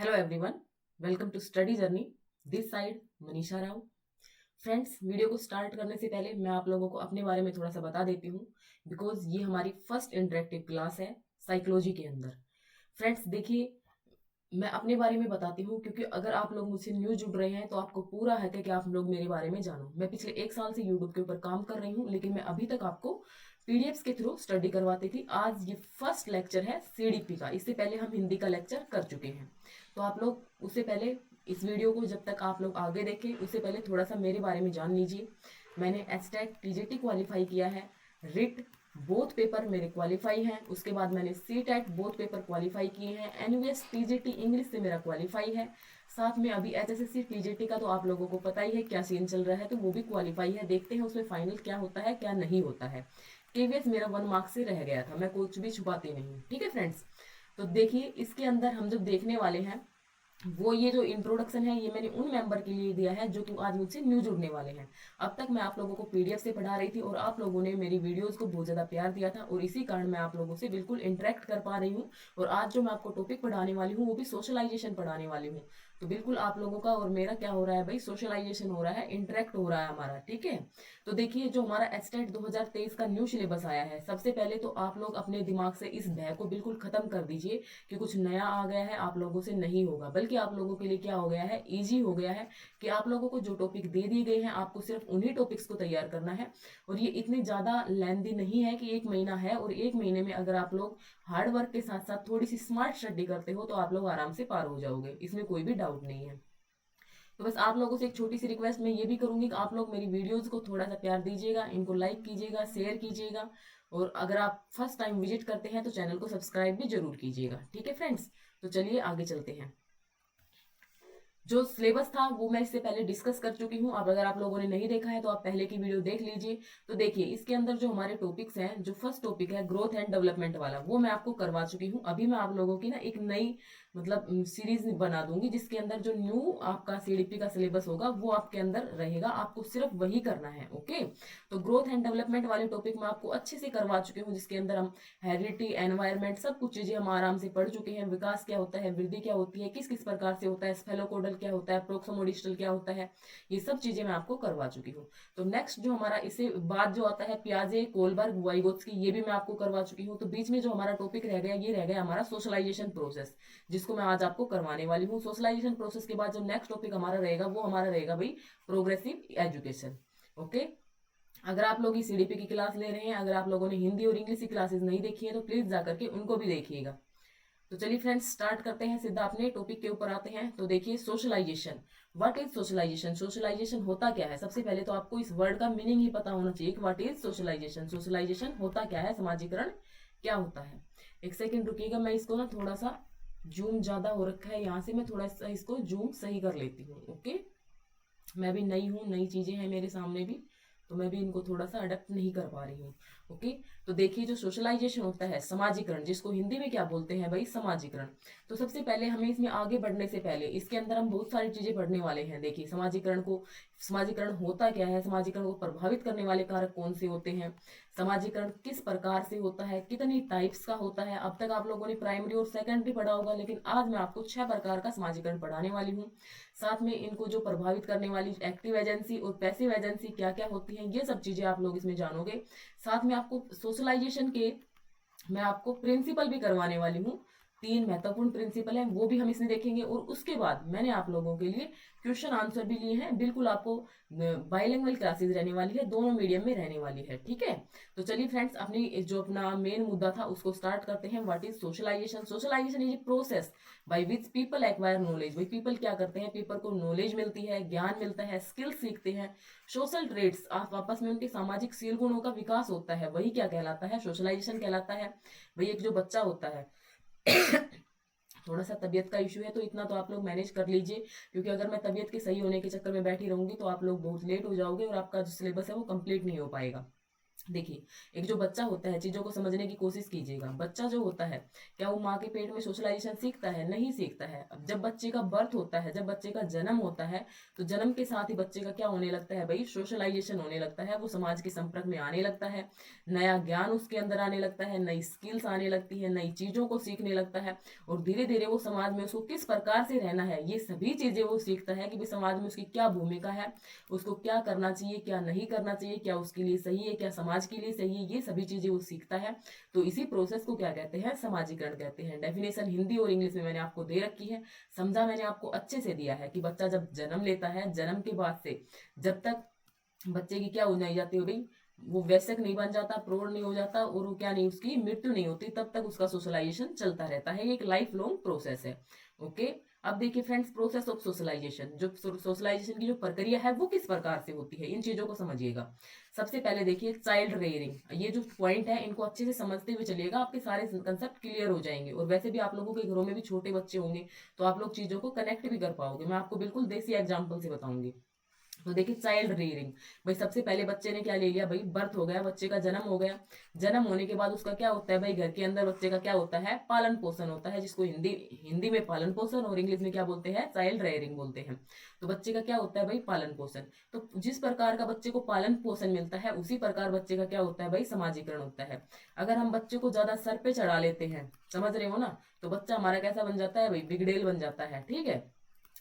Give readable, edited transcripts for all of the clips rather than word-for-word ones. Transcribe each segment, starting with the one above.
Hello everyone, welcome to study journey. This side Manisha Rao. Friends, video को start करने से पहले मैं आप लोगों को अपने बारे में थोड़ा सा बता देती हूँ, बिकॉज ये हमारी फर्स्ट इंटरेक्टिव क्लास है साइकोलॉजी के अंदर। फ्रेंड्स देखिए, मैं अपने बारे में बताती हूँ क्योंकि अगर आप लोग मुझसे न्यू जुड़ रहे हैं तो आपको पूरा हक है कि आप लोग मेरे बारे में जानो। मैं पिछले 1 साल से यूट्यूब के ऊपर काम कर रही हूँ, लेकिन मैं अभी तक आपको पीडीएफ्स के थ्रू स्टडी करवाती थी। आज ये फर्स्ट लेक्चर है सीडीपी का। इससे पहले हम हिंदी का लेक्चर कर चुके हैं, तो आप लोग उससे पहले इस वीडियो को जब तक आप लोग आगे देखें उससे पहले थोड़ा सा मेरे बारे में जान लीजिए। मैंने एचटेट टीजीटी क्वालिफाई किया है। रिट बोथ पेपर मेरे क्वालिफाई हैं। उसके बाद मैंने CTET both paper qualify किए हैं। एनयूएस टीजीटी इंग्लिश से मेरा क्वालिफाई है। साथ में अभी एचएसएससी टीजीटी का तो आप लोगों को पता ही है क्या सीन चल रहा है, तो वो भी क्वालिफाई है। देखते हैं उसमें फाइनल क्या होता है क्या नहीं होता है। केवीएस मेरा 1 मार्क से रह गया था, मैं कुछ भी छुपाती नहीं हूँ। ठीक है फ्रेंड्स, तो देखिए इसके अंदर हम जब देखने वाले हैं वो ये जो इंट्रोडक्शन है ये मैंने उन मेंबर के लिए दिया है जो कि आज मुझसे न्यू जुड़ने वाले हैं। अब तक मैं आप लोगों को पीडीएफ से पढ़ा रही थी और आप लोगों ने मेरी वीडियोस को बहुत ज़्यादा प्यार दिया था और इसी कारण मैं आप लोगों से बिल्कुल इंटरेक्ट कर पा रही हूँ। और आज जो मैं आपको टॉपिक पढ़ाने वाली हूँ वो भी सोशलाइजेशन पढ़ाने वाली हूँ। तो बिल्कुल आप लोगों का और मेरा क्या हो रहा है भाई, सोशलाइजेशन हो रहा है, इंटरेक्ट हो रहा है हमारा। ठीक है, तो देखिए जो हमारा एचटेट 2023 का न्यू सिलेबस आया है, सबसे पहले तो आप लोग अपने दिमाग से इस भय को बिल्कुल खत्म कर दीजिए कि कुछ नया आ गया है आप लोगों से नहीं होगा, बल्कि आप लोगों के लिए क्या हो गया है, इजी हो गया है कि आप लोगों को जो टॉपिक दे दिए गए हैं आपको सिर्फ उन्हीं टॉपिक्स को तैयार करना है। और ये इतनी ज़्यादा लेंदी नहीं है कि 1 महीना है और 1 महीने में अगर आप लोग हार्ड वर्क के साथ साथ थोड़ी सी स्मार्ट स्टडी करते हो तो आप लोग आराम से पार हो जाओगे, इसमें कोई भी डाउट नहीं है। तो बस आप लोगों से एक छोटी सी रिक्वेस्ट मैं ये भी करूंगी कि आप लोग मेरी वीडियोस को थोड़ा सा प्यार दीजिएगा, इनको लाइक कीजिएगा, शेयर कीजिएगा। और अगर आप फर्स्ट टाइम विजिट करते हैं तो चैनल को सब्सक्राइब भी जरूर कीजिएगा। ठीक है फ्रेंड्स, तो चलिए आगे चलते हैं। जो सिलेबस था वो मैं इससे पहले डिस्कस कर चुकी हूँ। अब अगर आप लोगों ने नहीं देखा है तो आप पहले की वीडियो देख लीजिए। तो देखिए इसके अंदर जो हमारे टॉपिक्स हैं, जो फर्स्ट टॉपिक है ग्रोथ एंड डेवलपमेंट वाला, वो मैं आपको करवा चुकी हूँ। अभी मैं आप लोगों की ना एक नई मतलब सीरीज बना दूंगी जिसके अंदर जो न्यू आपका सीडीपी का सिलेबस होगा वो आपके अंदर रहेगा, आपको सिर्फ वही करना है। ओके, तो ग्रोथ एंड डेवलपमेंट वाले टॉपिक मैं आपको अच्छे से करवा चुकी हूँ, जिसके अंदर हम हेरिडिटी, एनवायरमेंट, सब कुछ चीजें हम आराम से पढ़ चुके हैं। विकास क्या होता है, वृद्धि क्या होती है, किस किस प्रकार से होता है, स्फेलोकोडल क्या होता है, प्रोक्सोमोडिस्टल क्या होता है, ये सब चीजें मैं आपको करवा चुकी हूँ। तो नेक्स्ट जो हमारा इससे बाद जो आता है पियाजे, कोलबर्ग, वाइगोत्स्की, ये भी मैं आपको करवा चुकी हूँ। तो बीच में जो हमारा टॉपिक रह गया ये रह गया हमारा सोशलाइजेशन प्रोसेस, जिसको मैं आज आपको करवाने वाली हूँ। सोशलाइजेशन प्रोसेस के बाद जो नेक्स्ट टॉपिक हमारा रहेगा वो हमारा रहेगा भाई प्रोग्रेसिव एजुकेशन। ओके, अगर आप लोग इस सीडीपी की क्लास ले रहे हैं, अगर आप लोगों ने हिंदी और इंग्लिश की क्लासेस नहीं देखी है तो प्लीज जाकर के उनको भी देखिएगा। तो चलिए फ्रेंड्स स्टार्ट करते हैं, सीधा अपने टॉपिक के ऊपर आते हैं। तो देखिए socialisation, what is socialisation, socialisation होता क्या है। सबसे पहले तो आपको इस वर्ड का मीनिंग ही पता होना चाहिए कि व्हाट इज सोशलाइजेशन, सोशलाइजेशन होता क्या है, समाजीकरण क्या होता है। एक सेकेंड रुकिएगा, मैं इसको ना थोड़ा सा जूम ज्यादा हो रखा है यहाँ से, मैं थोड़ा सा इसको जूम सही कर लेती हूँ। ओके, मैं भी नई हूँ, नई चीजें हैं मेरे सामने भी, तो मैं भी इनको थोड़ा सा अडेप्ट नहीं कर पा रही हूँ। ओके, तो देखिए जो सोशलाइजेशन होता है, समाजीकरण, जिसको हिंदी में क्या बोलते हैं भाई, समाजीकरण। तो सबसे पहले हमें इसमें आगे बढ़ने से पहले इसके अंदर हम बहुत सारी चीजें पढ़ने वाले हैं। देखिए समाजीकरण को, समाजीकरण होता क्या है, समाजीकरण को प्रभावित करने वाले कारक कौन से होते हैं, समाजीकरण किस प्रकार से होता है, कितनी टाइप्स का होता है। अब तक आप लोगों ने प्राइमरी और सेकेंडरी पढ़ा होगा, लेकिन आज मैं आपको 6 प्रकार का समाजीकरण पढ़ाने वाली हूँ। साथ में इनको जो प्रभावित करने वाली एक्टिव एजेंसी और पैसिव एजेंसी क्या क्या होती हैं, ये सब चीजें आप लोग इसमें जानोगे। साथ में आपको सोशलाइजेशन के मैं आपको प्रिंसिपल भी करवाने वाली हूँ। 3 महत्वपूर्ण प्रिंसिपल हैं, वो भी हम इसमें देखेंगे। और उसके बाद मैंने आप लोगों के लिए क्वेश्चन आंसर भी लिए हैं। बिल्कुल आपको बाइलिंगुअल क्लासेस रहने वाली है, दोनों मीडियम में रहने वाली है। ठीक है, तो चलिए फ्रेंड्स अपनी जो अपना मेन मुद्दा था उसको स्टार्ट करते हैं। What is socialisation, socialisation is a process by which people acquire knowledge. भाई पीपल क्या करते हैं, पीपल को नॉलेज मिलती है, ज्ञान मिलता है, स्किल सीखते हैं। सोशल ट्रेड्स, आप आपस में उनके सामाजिक सील गुणों का विकास होता है, वही क्या कहलाता है, सोशलाइजेशन कहलाता है। भाई एक जो बच्चा होता है थोड़ा सा तबीयत का इशू है तो इतना तो आप लोग मैनेज कर लीजिए, क्योंकि अगर मैं तबीयत के सही होने के चक्कर में बैठी रहूंगी तो आप लोग बहुत लेट हो जाओगे और आपका जो सिलेबस है वो कंप्लीट नहीं हो पाएगा। देखिए, एक जो बच्चा होता है, चीज़ों को समझने की कोशिश कीजिएगा। बच्चा जो होता है, क्या वो माँ के पेट में सोशलाइज़ेशन सीखता है? नहीं सीखता है। अब जब बच्चे का बर्थ होता है, जब बच्चे का जन्म होता है, तो जन्म के साथ ही बच्चे का क्या होने लगता है भई, सोशलाइज़ेशन होने लगता है। वो समाज के संपर्क में आने लगता है, नया ज्ञान उसके अंदर आने लगता है, नई स्किल्स आने लगती है, नई चीज़ों को सीखने लगता है और धीरे-धीरे वो समाज में उसको किस प्रकार से रहना है, ये सभी चीज़ें वो सीखता है कि भई समाज में उसकी क्या भूमिका है, उसको क्या करना चाहिए, क्या नहीं करना चाहिए, क्या उसके लिए सही है, क्या समाज के लिए सही है, ये सभी चीजें वो सीखता है। तो इसी प्रोसेस को क्या कहते हैं, समाजीकरण कहते हैं। डेफिनेशन हिंदी और इंग्लिश में मैंने आपको दे रखी है, समझा मैंने आपको अच्छे से दिया है कि बच्चा जब जन्म लेता है, जन्म के बाद से जब तक बच्चे की क्या हो नहीं जाती हो भाई, वो वयस्क नहीं बन जाता, प्रौढ़ नहीं हो जाता और वो क्या नहीं, उसकी मृत्यु नहीं होती, तब तक उसका सोशलाइजेशन चलता रहता है। ये एक लाइफ लॉन्ग प्रोसेस है। ओके। अब देखिए फ्रेंड्स, प्रोसेस ऑफ सोशलाइजेशन, जो सोशलाइजेशन की जो प्रक्रिया है वो किस प्रकार से होती है, इन चीजों को समझिएगा। सबसे पहले देखिए चाइल्ड रेयरिंग, ये जो पॉइंट है इनको अच्छे से समझते हुए चलिएगा, आपके सारे कंसेप्ट क्लियर हो जाएंगे। और वैसे भी आप लोगों के घरों में भी छोटे बच्चे होंगे, तो आप लोग चीजों को कनेक्ट भी कर पाओगे। मैं आपको बिल्कुल देसी एग्जाम्पल से बताऊंगी। तो देखिए चाइल्ड रियरिंग, भाई सबसे पहले बच्चे ने क्या ले लिया भाई, बर्थ हो गया, बच्चे का जन्म हो गया। जन्म होने के बाद उसका क्या होता है भाई, घर के अंदर बच्चे का क्या होता है, पालन पोषण होता है, जिसको हिंदी हिंदी में पालन पोषण और इंग्लिश में क्या बोलते हैं, चाइल्ड रेयरिंग बोलते हैं। तो बच्चे का क्या होता है भाई, पालन पोषण। तो जिस प्रकार का बच्चे को पालन पोषण मिलता है, उसी प्रकार बच्चे का क्या होता है भाई, समाजीकरण होता है। अगर हम बच्चे को ज्यादा सर पे चढ़ा लेते हैं, समझ रहे हो ना, तो बच्चा हमारा कैसा बन जाता है भाई, बिगड़ेल बन जाता है। ठीक है।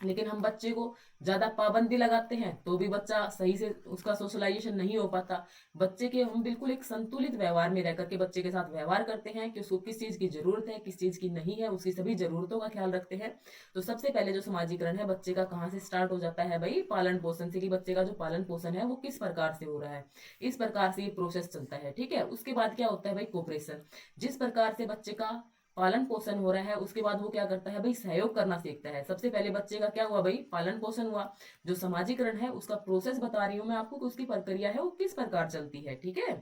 लेकिन हम बच्चे को ज्यादा पाबंदी लगाते हैं तो भी बच्चा सही से उसका सोशलाइजेशन नहीं हो पाता। बच्चे के हम बिल्कुल एक संतुलित व्यवहार में रह करके बच्चे के साथ व्यवहार करते हैं कि उसको किस चीज की जरूरत है, किस चीज की नहीं है, उसकी सभी जरूरतों का ख्याल रखते हैं। तो सबसे पहले जो समाजीकरण है बच्चे का कहाँ से स्टार्ट हो जाता है भाई, पालन पोषण से, कि बच्चे का जो पालन पोषण है वो किस प्रकार से हो रहा है, इस प्रकार से ये प्रोसेस चलता है। ठीक है। उसके बाद क्या होता है भाई, कोऑपरेशन। जिस प्रकार से बच्चे का पालन पोषण हो रहा है, उसके बाद वो क्या करता है भाई, सहयोग करना सीखता है। सबसे पहले बच्चे का क्या हुआ भाई, पालन पोषण हुआ। जो समाजीकरण है उसका प्रोसेस बता रही हूँ मैं आपको कि उसकी प्रक्रिया है वो किस प्रकार चलती है। ठीक है।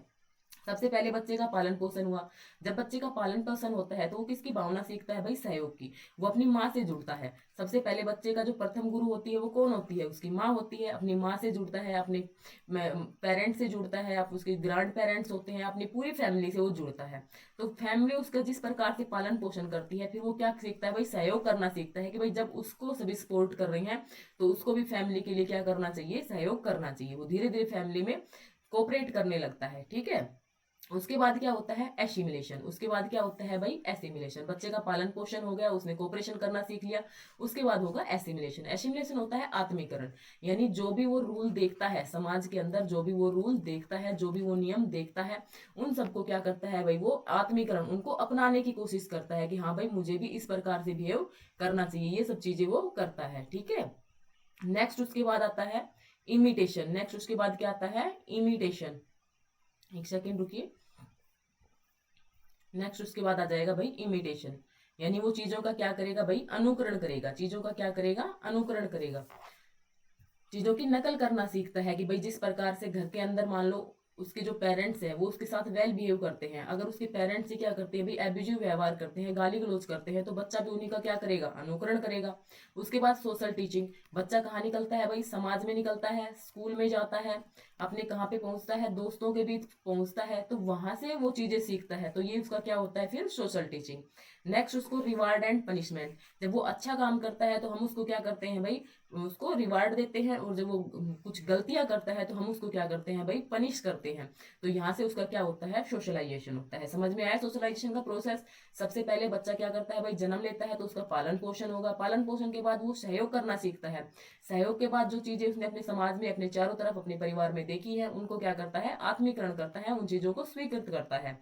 सबसे पहले बच्चे का पालन पोषण हुआ। जब बच्चे का पालन पोषण होता है तो वो किसकी भावना सीखता है भाई, सहयोग की। वो अपनी माँ से जुड़ता है। सबसे पहले बच्चे का जो प्रथम गुरु होती है वो कौन होती है, उसकी माँ होती है। अपनी माँ से जुड़ता है, अपने पेरेंट्स से जुड़ता है, आप उसके ग्रैंड पेरेंट्स होते हैं, अपनी पूरी फैमिली से वो जुड़ता है। तो फैमिली उसका जिस प्रकार से पालन पोषण करती है, फिर वो क्या सीखता है भाई, सहयोग करना सीखता है कि भाई जब उसको सभी सपोर्ट कर रहे हैं तो उसको भी फैमिली के लिए क्या करना चाहिए, सहयोग करना चाहिए। वो धीरे धीरे फैमिली में कोऑपरेट करने लगता है। ठीक है। उसके बाद क्या होता है, एसिमिलेशन। उसके बाद क्या होता है भाई, एसिमिलेशन। बच्चे का पालन पोषण हो गया, उसने कोऑपरेशन करना सीख लिया। उसके बाद होगा एसिमिलेशन। एसिमिलेशन होता है आत्मीकरण, यानी जो भी वो रूल देखता है समाज के अंदर, जो भी वो रूल देखता है, जो भी वो नियम देखता है, उन सबको क्या करता है भाई, वो आत्मीकरण, उनको अपनाने की कोशिश करता है कि हाँ भाई मुझे भी इस प्रकार से बिहेव करना चाहिए। ये सब चीजें वो करता है। ठीक है। नेक्स्ट उसके बाद आता है इमिटेशन। नेक्स्ट उसके बाद क्या आता है, इमिटेशन। एक सेकेंड रुकिए। नेक्स्ट उसके बाद आ जाएगा भाई इमिटेशन, यानी वो चीजों का क्या करेगा भाई, अनुकरण करेगा। चीजों का क्या करेगा, अनुकरण करेगा। चीजों की नकल करना सीखता है कि भाई जिस प्रकार से घर के अंदर मान लो उसके जो पेरेंट्स हैं वो उसके साथ वेल बिहेव करते हैं, अगर उसके पेरेंट्स से क्या करते हैं भाई, एब्यूजिव व्यवहार करते हैं, गाली गलौज करते हैं, तो बच्चा भी उन्हीं का क्या करेगा, अनुकरण करेगा। उसके बाद सोशल टीचिंग। बच्चा कहाँ निकलता है भाई, समाज में निकलता है, स्कूल में जाता है, अपने कहाँ पे पहुंचता है, दोस्तों के बीच पहुंचता है, तो वहां से वो चीजें सीखता है। तो ये उसका क्या होता है फिर, सोशल टीचिंग। नेक्स्ट उसको रिवार्ड एंड पनिशमेंट। जब वो अच्छा काम करता है तो हम उसको क्या करते हैं भाई, उसको रिवार्ड देते हैं, और जब वो कुछ गलतियां करता है तो हम उसको क्या करते हैं भाई, पनिश करते हैं। तो यहाँ से उसका क्या होता है, सोशलाइजेशन होता है। समझ में आया सोशलाइजेशन का प्रोसेस। सबसे पहले बच्चा क्या करता है भाई, जन्म लेता है तो उसका पालन पोषण होगा। पालन पोषण के बाद वो सहयोग करना सीखता है। सहयोग के बाद जो चीजें उसने अपने समाज में, अपने चारों तरफ, अपने परिवार में देखी है, उनको क्या करता है, आत्मीकरण करता है, उन चीजों को स्वीकृत करता है।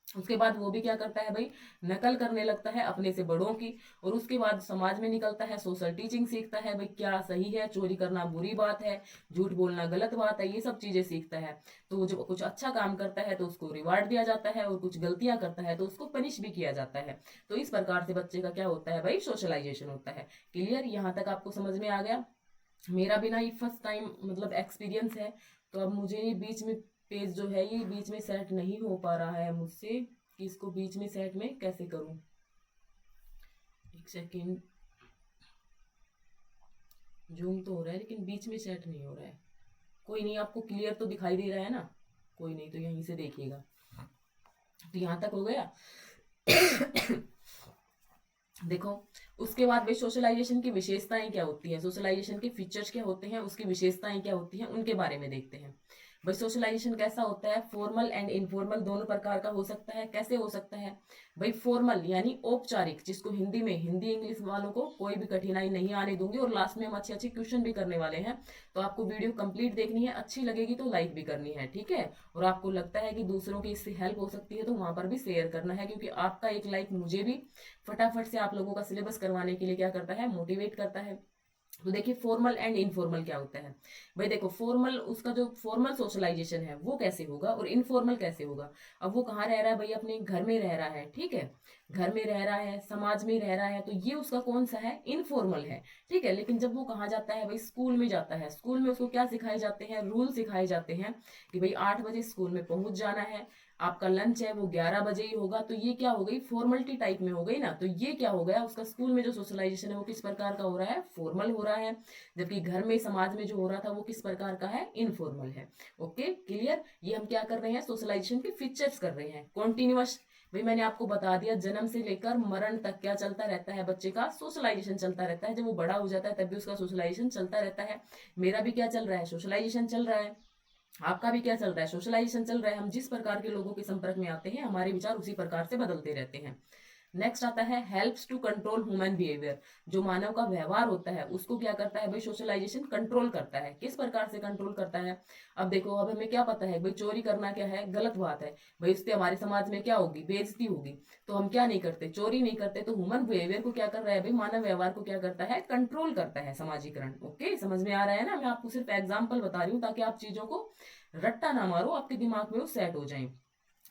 उसके बाद वो भी क्या करता है भाई, नकल करने लगता है अपने से बड़ों की। और उसके बाद समाज में निकलता है, सोशल टीचिंग सीखता है भाई, क्या सही है, चोरी करना बुरी बात है, झूठ बोलना गलत बात है, ये सब चीजें सीखता है। तो वो जब कुछ अच्छा काम करता है तो उसको रिवार्ड दिया जाता है, और कुछ गलतियां करता है तो उसको पनिश भी किया जाता है। तो इस प्रकार से बच्चे का क्या होता है भाई, सोशलाइजेशन होता है। क्लियर, यहाँ तक आपको समझ में आ गया। मेरा भी ना ये फर्स्ट टाइम मतलब एक्सपीरियंस है, तो अब मुझे ये बीच में पेज जो है ये बीच में सेट नहीं हो पा रहा है मुझसे, कि इसको बीच में सेट में कैसे करूं। एक सेकेंड, जूम तो हो रहा है लेकिन बीच में सेट नहीं हो रहा है। कोई नहीं, आपको क्लियर तो दिखाई दे रहा है ना। कोई नहीं तो यहीं से देखिएगा। तो यहाँ तक हो गया। देखो, उसके बाद भाई सोशलाइजेशन की विशेषताएं क्या होती है, सोशलाइजेशन के फीचर्स क्या होते हैं, उसकी विशेषताएं क्या होती हैं, उनके बारे में देखते हैं। भाई सोशलाइजेशन कैसा होता है, फॉर्मल एंड इनफॉर्मल दोनों प्रकार का हो सकता है। कैसे हो सकता है भाई, फॉर्मल यानी औपचारिक, जिसको हिंदी में, हिंदी इंग्लिश वालों को कोई भी कठिनाई नहीं आने दूंगी, और लास्ट में हम अच्छे अच्छे क्वेश्चन भी करने वाले हैं। तो आपको वीडियो कंप्लीट देखनी है, अच्छी लगेगी तो लाइक भी करनी है, ठीक है। और आपको लगता है कि दूसरों की इससे हेल्प हो सकती है तो वहां पर भी शेयर करना है, क्योंकि आपका एक लाइक मुझे भी फटाफट से आप लोगों का सिलेबस करवाने के लिए क्या करता है, मोटिवेट करता है। तो देखिए फॉर्मल एंड इनफॉर्मल क्या होता है। भाई देखो, फॉर्मल, उसका जो फॉर्मल सोशलाइजेशन है वो कैसे होगा और इनफॉर्मल कैसे होगा। अब वो कहाँ रह रहा है भाई, अपने घर में रह रहा है, ठीक है, घर में रह रहा है, समाज में रह रहा है, तो ये उसका कौन सा है, इनफॉर्मल है, ठीक है। लेकिन जब वो कहाँ जाता है भाई, स्कूल में जाता है, स्कूल में उसको क्या सिखाए जाते हैं, रूल सिखाए जाते हैं कि भाई 8 बजे स्कूल में पहुंच जाना है, आपका लंच है वो 11 बजे ही होगा। तो ये क्या हो गई, फॉर्मलिटी टाइप में हो गई ना। तो ये क्या हो गया, उसका स्कूल में जो सोशलाइजेशन है वो किस प्रकार का हो रहा है, फॉर्मल हो रहा है। जबकि घर में, समाज में जो हो रहा था वो किस प्रकार का है, इनफॉर्मल है। Okay, clear. ये हम क्या कर रहे हैं, सोशलाइजेशन के फीचर्स कर रहे हैं। कॉन्टिन्यूअस, भाई मैंने आपको बता दिया, जन्म से लेकर मरण तक क्या चलता रहता है, बच्चे का सोशलाइजेशन चलता रहता है। जब वो बड़ा हो जाता है तब भी उसका सोशलाइजेशन चलता रहता है। मेरा भी क्या चल रहा है, सोशलाइजेशन चल रहा है। आपका भी क्या चल रहा है, सोशलाइजेशन चल रहा है। हम जिस प्रकार के लोगों के संपर्क में आते हैं, हमारे विचार उसी प्रकार से बदलते रहते हैं। नेक्स्ट आता है helps to control human behaviour. जो मानव का व्यवहार होता है उसको क्या करता है भाई, सोशलाइजेशन कंट्रोल करता है। किस प्रकार से कंट्रोल करता है, अब देखो, अब हमें क्या पता है भाई, चोरी करना क्या है, गलत बात है भाई, उससे हमारे समाज में क्या होगी, बेइज्जती होगी। तो हम क्या नहीं करते, चोरी नहीं करते। तो ह्यूमन बिहेवियर को क्या कर रहा है भाई, मानव व्यवहार को क्या करता है, कंट्रोल करता है समाजीकरण। ओके, समझ में आ रहा है ना। मैं आपको सिर्फ एग्जाम्पल बता रही हूँ ताकि आप चीजों को रट्टा ना मारो, आपके दिमाग में वो सेट हो जाए।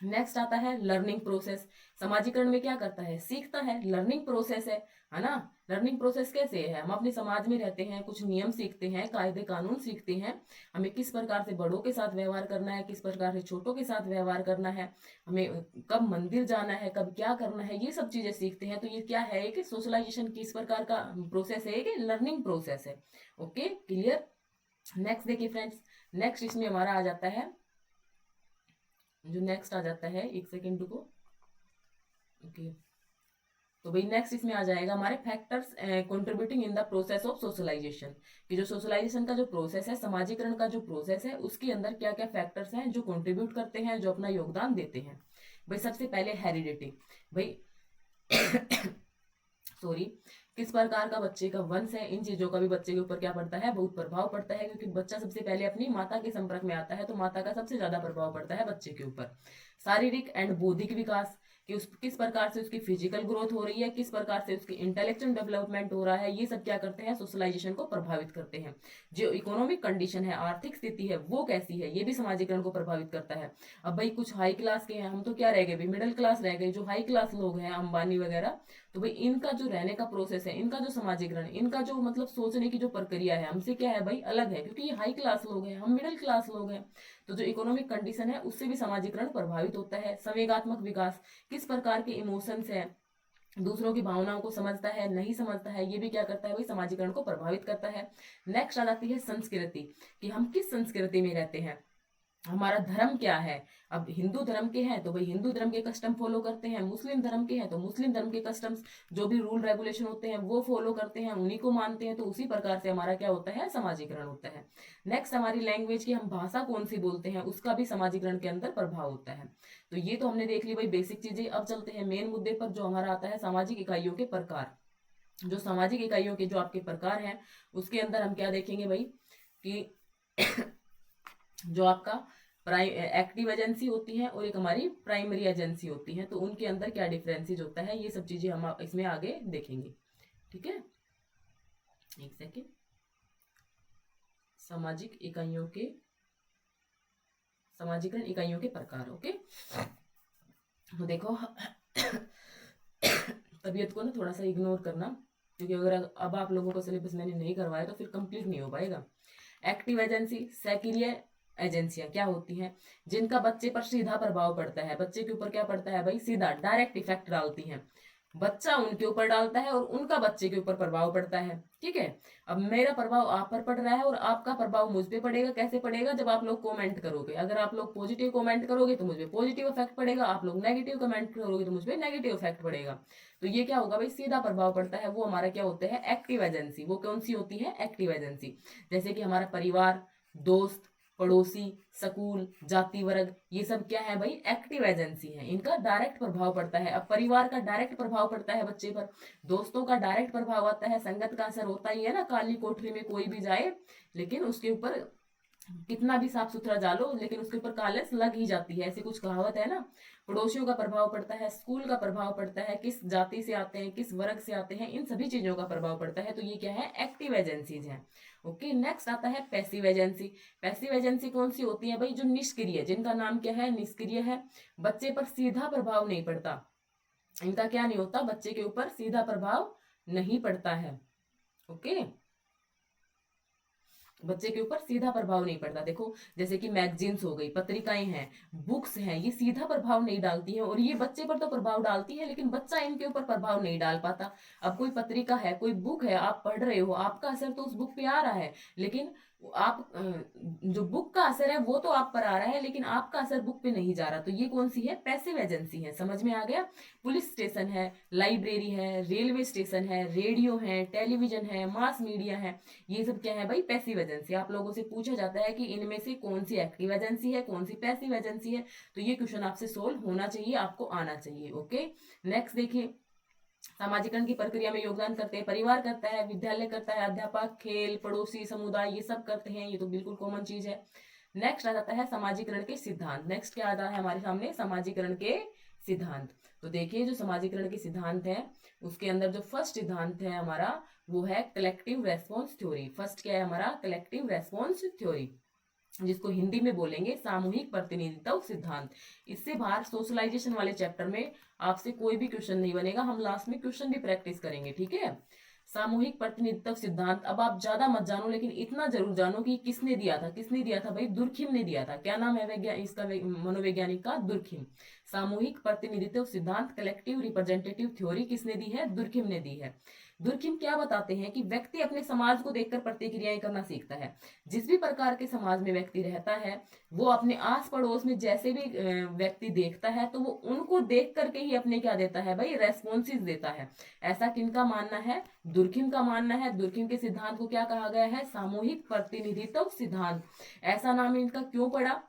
नेक्स्ट आता है लर्निंग प्रोसेस। समाजीकरण में क्या करता है, सीखता है, लर्निंग प्रोसेस है ना। लर्निंग प्रोसेस कैसे है, हम अपने समाज में रहते हैं, कुछ नियम सीखते हैं, कायदे कानून सीखते हैं, हमें किस प्रकार से बड़ों के साथ व्यवहार करना है, किस प्रकार से छोटों के साथ व्यवहार करना है, हमें कब मंदिर जाना है, कब क्या करना है, ये सब चीजें सीखते हैं। तो ये क्या है कि सोशलाइजेशन किस प्रकार का प्रोसेस है, कि लर्निंग प्रोसेस है। Okay, clear. नेक्स्ट देखिए फ्रेंड्स, नेक्स्ट इसमें हमारा आ जाता है, जो नेक्स्ट आ जाता है, एक सेकेंड रुको। ओके, तो भाई नेक्स्ट इसमें आ जाएगा हमारे factors contributing in the process of socialisation. कि जो सोशलाइजेशन का जो प्रोसेस है, समाजीकरण का जो प्रोसेस है, उसके अंदर क्या क्या फैक्टर्स हैं जो कंट्रीब्यूट करते हैं, जो अपना योगदान देते हैं। भाई सबसे पहले हेरिडिटी, भाई सॉरी, किस प्रकार का बच्चे का वंश है, इन चीजों का भी बच्चे के ऊपर क्या पड़ता है, बहुत प्रभाव पड़ता है। क्योंकि बच्चा सबसे पहले अपनी माता के संपर्क में आता है, तो माता का सबसे ज्यादा प्रभाव पड़ता है बच्चे के ऊपर। शारीरिक एंड बौद्धिक विकास, कि उस किस प्रकार से उसकी फिजिकल ग्रोथ हो रही है, किस प्रकार से उसकी इंटेलेक्चुअल डेवलपमेंट हो रहा है, ये सब क्या करते हैं, सोशलाइजेशन को प्रभावित करते हैं। जो इकोनॉमिक कंडीशन है, आर्थिक स्थिति है, वो कैसी है, ये भी समाजीकरण को प्रभावित करता है। अब भाई कुछ हाई क्लास के हैं, हम तो क्या रह गए भाई, मिडिल क्लास रह गए। जो हाई क्लास लोग हैं, अंबानी वगैरह, तो भाई इनका जो रहने का प्रोसेस है, इनका जो समाजीकरण, इनका जो मतलब सोचने की जो प्रक्रिया है, हमसे क्या है भाई, अलग है। क्योंकि ये हाई क्लास लोग हैं, हम मिडिल क्लास लोग हैं। तो जो इकोनॉमिक कंडीशन है उससे भी समाजीकरण प्रभावित होता है। संवेगात्मक विकास, किस प्रकार के इमोशंस है, दूसरों की भावनाओं को समझता है, नहीं समझता है, ये भी क्या करता है भाई, समाजीकरण को प्रभावित करता है। नेक्स्ट आ जाती है संस्कृति, कि हम किस संस्कृति में रहते हैं, हमारा धर्म क्या है। अब हिंदू धर्म के हैं तो भाई हिंदू धर्म के कस्टम फॉलो करते हैं, मुस्लिम धर्म के हैं तो मुस्लिम धर्म के कस्टम्स, जो भी रूल रेगुलेशन होते हैं वो फॉलो करते हैं, उन्हीं को मानते हैं। तो उसी प्रकार से हमारा क्या होता है, समाजीकरण होता है। नेक्स्ट हमारी लैंग्वेज की, हम भाषा कौन सी बोलते हैं, उसका भी समाजीकरण के अंदर प्रभाव होता है। तो ये तो हमने देख ली भाई बेसिक चीजें। अब चलते हैं मेन मुद्दे पर, जो हमारा आता है सामाजिक इकाइयों के प्रकार। जो सामाजिक इकाइयों के जो आपके प्रकार हैं, उसके अंदर हम क्या देखेंगे भाई, कि जो आपका एक्टिव एजेंसी होती है और एक हमारी प्राइमरी एजेंसी होती है, तो उनके अंदर क्या डिफरेंसेस होता है, ये सब चीजें हम इसमें आगे देखेंगे। ठीक है, एक सेकेंड। सामाजिक इकाइयों के, समाजीकरण इकाइयों के प्रकार। ओके, तो देखो तबीयत को ना थोड़ा सा इग्नोर करना, क्योंकि अगर अब आप लोगों को सिलेबस मैंने नहीं करवाया तो फिर कंप्लीट नहीं हो पाएगा। एक्टिव एजेंसी, सक्रिय एजेंसियां क्या होती हैं, जिनका बच्चे पर सीधा प्रभाव पड़ता है, बच्चे के ऊपर क्या पड़ता है भाई, सीधा डायरेक्ट इफेक्ट डालती हैं। बच्चा उनके ऊपर डालता है और उनका बच्चे के ऊपर प्रभाव पड़ता है। ठीक है, अब मेरा प्रभाव आप पर पड़ रहा है और आपका प्रभाव मुझ पे पड़ेगा। कैसे पड़ेगा? जब आप लोग कमेंट करोगे। अगर आप लोग पॉजिटिव कमेंट करोगे तो मुझ पे पॉजिटिव इफेक्ट पड़ेगा, आप लोग नेगेटिव कमेंट करोगे तो मुझ पे नेगेटिव इफेक्ट पड़ेगा। तो ये क्या होगा भाई, सीधा प्रभाव पड़ता है। वो हमारा क्या होता है, एक्टिव एजेंसी। वो कौन सी होती है, एक्टिव एजेंसी। जैसे कि हमारा परिवार, दोस्त, पड़ोसी, स्कूल, जाति वर्ग, ये सब क्या है भाई, एक्टिव एजेंसी है। इनका डायरेक्ट प्रभाव पड़ता है। अब परिवार का डायरेक्ट प्रभाव पड़ता है बच्चे पर, दोस्तों का डायरेक्ट प्रभाव आता है, संगत का असर होता ही है ना। काली कोठरी में कोई भी जाए लेकिन उसके ऊपर कितना भी साफ सुथरा डालो लेकिन उसके ऊपर कालस लग ही जाती है, ऐसी कुछ कहावत है ना। पड़ोसियों का प्रभाव पड़ता है, स्कूल का प्रभाव पड़ता है, किस जाति से आते हैं, किस वर्ग से आते हैं, इन सभी चीजों का प्रभाव पड़ता है। तो ये क्या है, एक्टिव एजेंसीज हैं। ओके, नेक्स्ट आता है पैसिव एजेंसी। पैसिव एजेंसी कौन सी होती है भाई, जो निष्क्रिय, जिनका नाम क्या है, निष्क्रिय है। बच्चे पर सीधा प्रभाव नहीं पड़ता, इनका क्या नहीं होता, बच्चे के ऊपर सीधा प्रभाव नहीं पड़ता है। ओके, बच्चे के ऊपर सीधा प्रभाव नहीं पड़ता। देखो जैसे कि मैगजीन्स हो गई, पत्रिकाएं हैं, बुक्स हैं, ये सीधा प्रभाव नहीं डालती हैं और ये बच्चे पर तो प्रभाव डालती है लेकिन बच्चा इनके ऊपर प्रभाव नहीं डाल पाता। अब कोई पत्रिका है, कोई बुक है, आप पढ़ रहे हो, आपका असर तो उस बुक पे आ रहा है, लेकिन आप जो बुक का असर है वो तो आप पर आ रहा है लेकिन आपका असर बुक पे नहीं जा रहा। तो ये कौन सी है, पैसिव एजेंसी है। समझ में आ गया। पुलिस स्टेशन है, लाइब्रेरी है, रेलवे स्टेशन है, रेडियो है, टेलीविजन है, मास मीडिया है, ये सब क्या है भाई, पैसिव एजेंसी। आप लोगों से पूछा जाता है कि इनमें से कौन सी एक्टिव एजेंसी है, कौन सी पैसिव एजेंसी है, तो ये क्वेश्चन आपसे सोल्व होना चाहिए, आपको आना चाहिए। ओके, नेक्स्ट देखिए, सामाजिकरण की प्रक्रिया में योगदान करते हैं, परिवार करता है, विद्यालय करता है, अध्यापक, खेल, पड़ोसी, समुदाय, ये सब करते हैं, ये तो बिल्कुल कॉमन चीज है। नेक्स्ट आ जाता है समाजीकरण के सिद्धांत। नेक्स्ट क्या आता है हमारे सामने, समाजीकरण के सिद्धांत। तो देखिए जो समाजीकरण के सिद्धांत है उसके अंदर जो फर्स्ट सिद्धांत है हमारा वो है कलेक्टिव रेस्पॉन्स थ्योरी। फर्स्ट क्या है हमारा, कलेक्टिव रेस्पॉन्स थ्योरी, जिसको हिंदी में बोलेंगे सामूहिक प्रतिनिधित्व सिद्धांत। इससे बाहर सोशलाइजेशन वाले चैप्टर में आपसे कोई भी क्वेश्चन नहीं बनेगा, हम लास्ट में क्वेश्चन भी प्रैक्टिस करेंगे। ठीक है, सामूहिक प्रतिनिधित्व सिद्धांत। अब आप ज्यादा मत जानो लेकिन इतना जरूर जानो कि किसने दिया था, किसने दिया था भाई, दुर्खिम ने दिया था। क्या नाम है इसका मनोवैज्ञानिक का, दुर्खिम। सामूहिक प्रतिनिधित्व सिद्धांत, कलेक्टिव रिप्रेजेंटेटिव थ्योरी किसने दी है, दुर्खिम ने दी है। दुर्खिम क्या बताते हैं कि व्यक्ति अपने समाज को देखकर प्रतिक्रियाएं करना सीखता है। जिस भी प्रकार के समाज में व्यक्ति रहता है वो अपने आस पड़ोस में जैसे भी व्यक्ति देखता है तो वो उनको देख करके ही अपने क्या देता है भाई, रेस्पॉन्सिस देता है। ऐसा किनका मानना है, दुर्खिम का मानना है। दुर्खिम के सिद्धांत को क्या कहा गया है, सामूहिक प्रतिनिधित्व सिद्धांत। ऐसा नाम इनका क्यों पड़ा,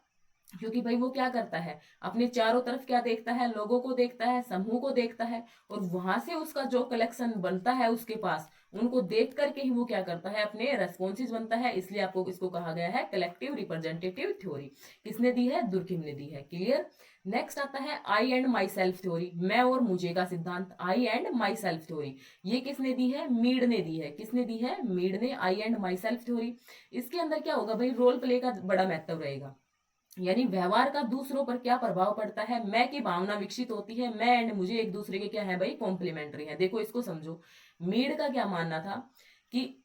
क्योंकि भाई वो क्या करता है, अपने चारों तरफ क्या देखता है, लोगों को देखता है, समूह को देखता है और वहां से उसका जो कलेक्शन बनता है उसके पास, उनको देख करके ही वो क्या करता है, अपने रेस्पॉन्सिस बनता है। इसलिए आपको इसको कहा गया है कलेक्टिव रिप्रेजेंटेटिव थ्योरी। किसने दी है, दुर्खिम ने दी है। क्लियर। नेक्स्ट आता है आई एंड माई सेल्फ थ्योरी, मैं और मुझे का सिद्धांत। आई एंड माई सेल्फ थ्योरी ये किसने दी है, मीड ने दी है। किसने दी है, मीड ने, आई एंड माई सेल्फ थ्योरी। इसके अंदर क्या होगा भाई, रोल प्ले का बड़ा महत्व रहेगा, यानी व्यवहार का दूसरों पर क्या प्रभाव पड़ता है। मैं की भावना विकसित होती है, मैं एंड मुझे एक दूसरे के क्या है भाई, कॉम्प्लीमेंट्री है। देखो इसको समझो, मीड का क्या मानना था कि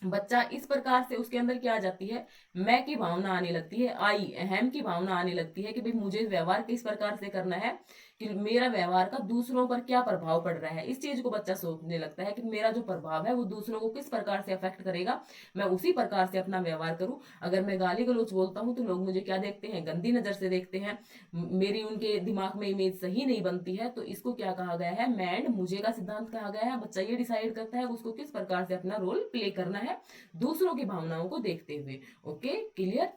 बच्चा इस प्रकार से उसके अंदर क्या आ जाती है, मैं की भावना आने लगती है, आई अहम की भावना आने लगती है कि भाई मुझे व्यवहार किस प्रकार से करना है, कि मेरा व्यवहार का दूसरों पर क्या प्रभाव पड़ रहा है। इस चीज को बच्चा सोचने लगता है कि मेरा जो प्रभाव है वो दूसरों को किस प्रकार से अफेक्ट करेगा, मैं उसी प्रकार से अपना व्यवहार करूं। अगर मैं गाली गलौज बोलता हूं तो लोग मुझे क्या देखते हैं, गंदी नजर से देखते हैं, मेरी उनके दिमाग में इमेज सही नहीं बनती है। तो इसको क्या कहा गया है, मैं एंड मुझे का सिद्धांत कहा गया है। बच्चा ये डिसाइड करता है उसको किस प्रकार से अपना रोल प्ले करना है दूसरों की भावनाओं को देखते हुए। Okay, clear.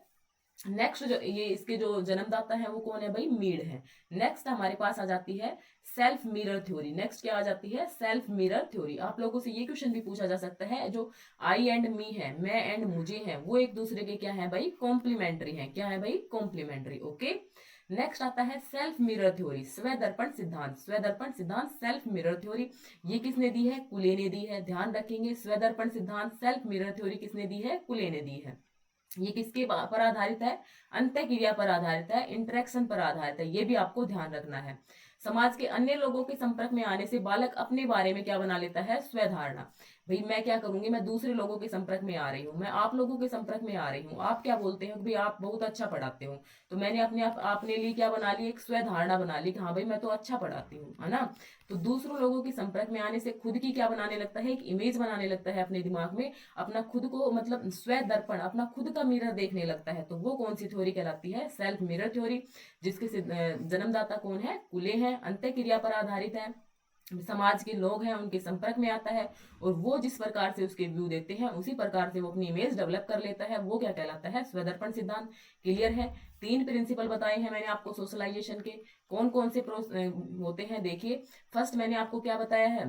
नेक्स्ट जो ये इसके जो जन्मदाता है वो कौन है भाई, मीड है। नेक्स्ट हमारे पास आ जाती है सेल्फ मिरर थ्योरी। नेक्स्ट क्या आ जाती है, सेल्फ मिरर थ्योरी। आप लोगों से ये क्वेश्चन भी पूछा जा सकता है, जो आई एंड मी है, मैं एंड मुझे है, वो एक दूसरे के क्या है भाई, कॉम्प्लीमेंट्री है। क्या है भाई, कॉम्प्लीमेंट्री। ओके, नेक्स्ट आता है सेल्फ मिरर थ्योरी, स्वदर्पण सिद्धांत। स्वदर्पण सिद्धांत, सेल्फ मिरर थ्योरी, ये किसने दी है, कुले ने दी है। ध्यान रखेंगे, स्वदर्पण सिद्धांत, सेल्फ मिरर थ्योरी किसने दी है, कुले ने दी है। ये किसके पर आधारित है, अंतः क्रिया पर आधारित है, इंटरेक्शन पर आधारित है, ये भी आपको ध्यान रखना है। समाज के अन्य लोगों के संपर्क में आने से बालक अपने बारे में क्या बना लेता है, स्वधारणा। भाई मैं क्या करूंगी, मैं दूसरे लोगों के संपर्क में आ रही हूँ, मैं आप लोगों के संपर्क में आ रही हूँ, आप क्या बोलते हैं कि भाई आप बहुत अच्छा पढ़ाते हो, तो मैंने अपने आप आपने लिए क्या बना ली, एक स्व धारणा बना ली कि हाँ भाई मैं तो अच्छा पढ़ाती हूँ, है ना। तो दूसरों लोगों के संपर्क में आने से खुद की क्या बनाने लगता है, एक इमेज बनाने लगता है अपने दिमाग में, अपना खुद को मतलब स्व दर्पण, अपना खुद का मिरर देखने लगता है। तो वो कौन सी थ्योरी कहलाती है, सेल्फ मिरर थ्योरी, जिसके जन्मदाता कौन है, कुले हैं, अंत्य क्रिया पर आधारित है, समाज के लोग हैं उनके संपर्क में आता है, और वो जिस प्रकार से उसके व्यू देते हैं उसी प्रकार से वो अपनी इमेज डेवलप कर लेता है, वो क्या कहलाता है, स्वदर्पण सिद्धांत। क्लियर है। 3 प्रिंसिपल बताए हैं मैंने आपको सोशलाइजेशन के, कौन कौन से होते हैं देखिए। फर्स्ट मैंने आपको क्या बताया है,